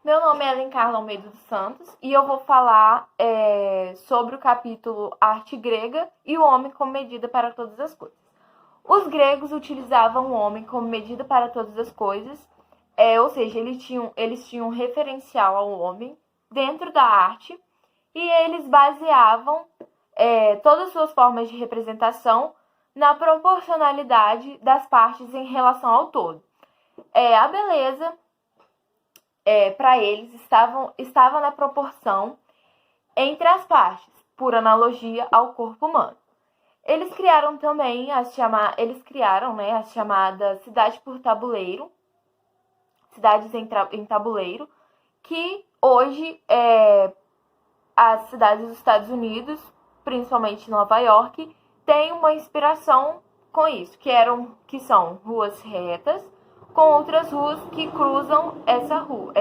Meu nome é Ellen Carla Almeida dos Santos e eu vou falar sobre o capítulo Arte Grega e o Homem como Medida para Todas as Coisas. Os gregos utilizavam o homem como medida para todas as coisas, ou seja, eles tinham um referencial ao homem dentro da arte e eles baseavam todas as suas formas de representação na proporcionalidade das partes em relação ao todo. A beleza, para eles, estava na proporção entre as partes, por analogia ao corpo humano. Eles criaram também as chamadas cidades por tabuleiro, cidades em tabuleiro, que hoje as cidades dos Estados Unidos, principalmente Nova York, têm uma inspiração com isso, que são ruas retas com outras ruas que cruzam essa rua.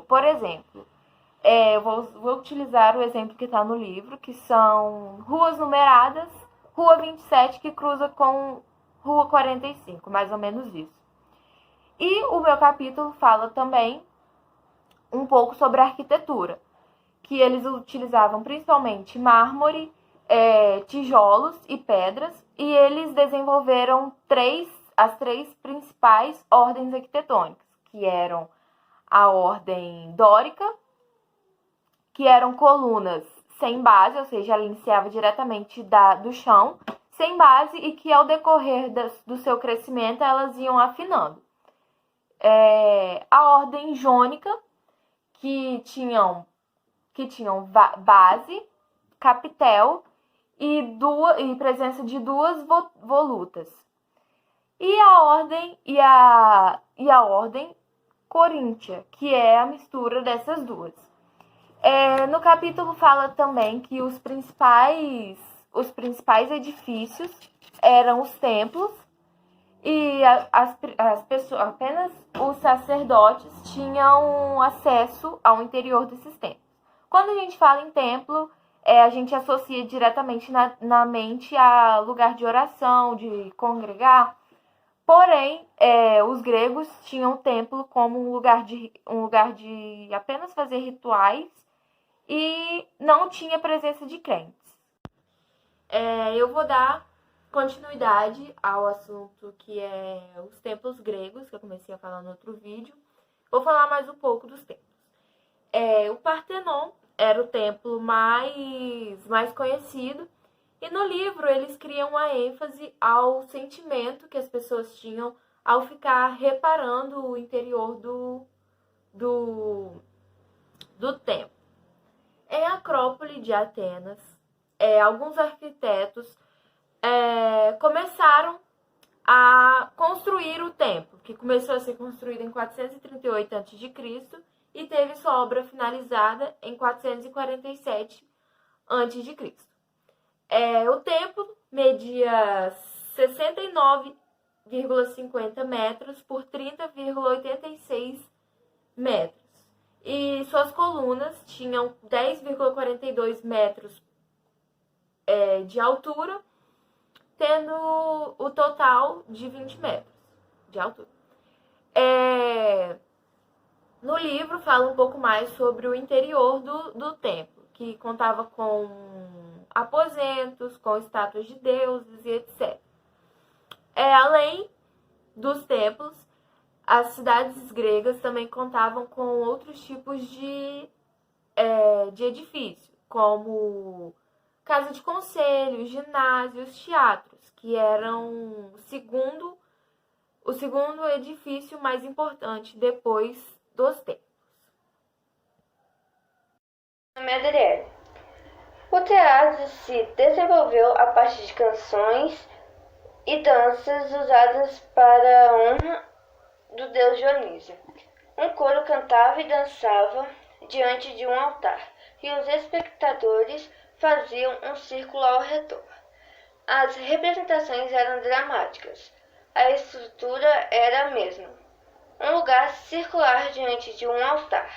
Por exemplo, eu vou utilizar o exemplo que está no livro, que são ruas numeradas, Rua 27 que cruza com Rua 45, mais ou menos isso. E o meu capítulo fala também um pouco sobre a arquitetura, que eles utilizavam principalmente mármore, tijolos e pedras, e eles desenvolveram as três principais ordens arquitetônicas, que eram a ordem dórica, que eram colunas sem base, ou seja, ela iniciava diretamente do chão, sem base, e que ao decorrer do seu crescimento elas iam afinando. A ordem jônica, que tinham base, capitel e presença de duas volutas. E a ordem coríntia, que é a mistura dessas duas. No capítulo fala também que os principais edifícios eram os templos e apenas os sacerdotes tinham acesso ao interior desses templos. Quando a gente fala em templo, a gente associa diretamente na mente a lugar de oração, de congregar. Porém, os gregos tinham o templo como um lugar de apenas fazer rituais e não tinha presença de crentes. Eu vou dar continuidade ao assunto que é os templos gregos, que eu comecei a falar no outro vídeo. Vou falar mais um pouco dos templos. O Partenon era o templo mais conhecido, e no livro eles criam uma ênfase ao sentimento que as pessoas tinham ao ficar reparando o interior do templo. Em Acrópole de Atenas, alguns arquitetos começaram a construir o templo, que começou a ser construído em 438 a.C. e teve sua obra finalizada em 447 a.C. O templo media 69,50 metros por 30,86 metros. E suas colunas tinham 10,42 metros de altura, tendo o total de 20 metros de altura. No livro fala um pouco mais sobre o interior do templo, que contava com aposentos, com estátuas de deuses e etc. Além dos templos, as cidades gregas também contavam com outros tipos de edifício, como casa de conselho, ginásios, teatros, que eram o segundo edifício mais importante depois dos templos. Meu nome é Adriele. O teatro se desenvolveu a partir de canções e danças usadas para a honra do deus Dionísio. Um coro cantava e dançava diante de um altar, e os espectadores faziam um círculo ao redor. As representações eram dramáticas. A estrutura era a mesma. Um lugar circular diante de um altar,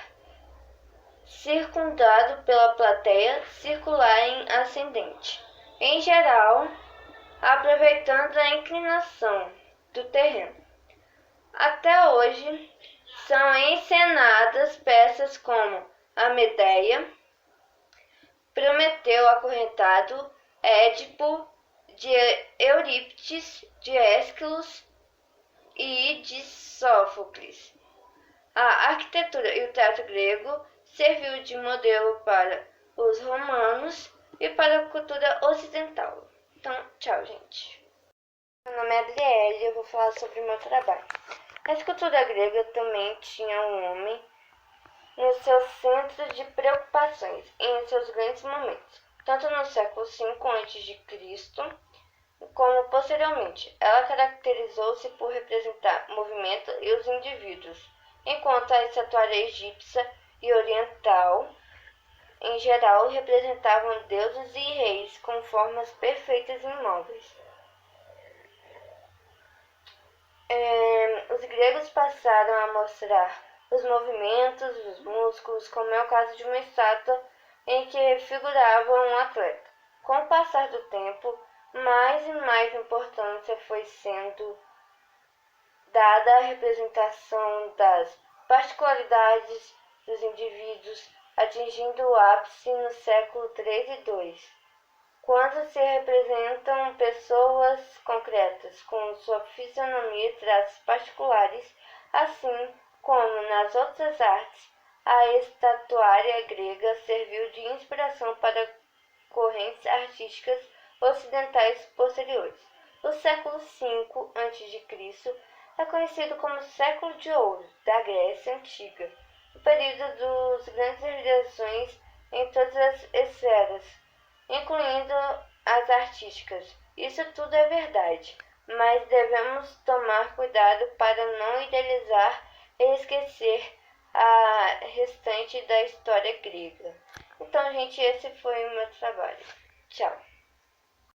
circundado pela plateia, circular em ascendente, em geral, aproveitando a inclinação do terreno. Até hoje, são encenadas peças como a Medeia, Prometeu acorrentado, Édipo, de Eurípides, de Ésquilo e de Sófocles. A arquitetura e o teatro grego serviu de modelo para os romanos e para a cultura ocidental. Então, tchau, gente. Meu nome é Adriele e eu vou falar sobre o meu trabalho. A escultura grega também tinha um homem no seu centro de preocupações e em seus grandes momentos, tanto no século V a.C., como posteriormente. Ela caracterizou-se por representar movimento e os indivíduos, enquanto a estatuária egípcia e oriental, em geral, representavam deuses e reis com formas perfeitas e imóveis. Os gregos passaram a mostrar os movimentos, os músculos, como é o caso de uma estátua em que figurava um atleta. Com o passar do tempo, mais e mais importância foi sendo dada à representação das particularidades dos indivíduos, atingindo o ápice no século III e II, quando se representam pessoas concretas com sua fisionomia e traços particulares, assim como nas outras artes. A estatuária grega serviu de inspiração para correntes artísticas ocidentais posteriores. O século V a.C. é conhecido como século de ouro da Grécia Antiga, o período das grandes realizações em todas as esferas, incluindo as artísticas. Isso tudo é verdade, mas devemos tomar cuidado para não idealizar e esquecer a restante da história grega. Então, gente, esse foi o meu trabalho. Tchau!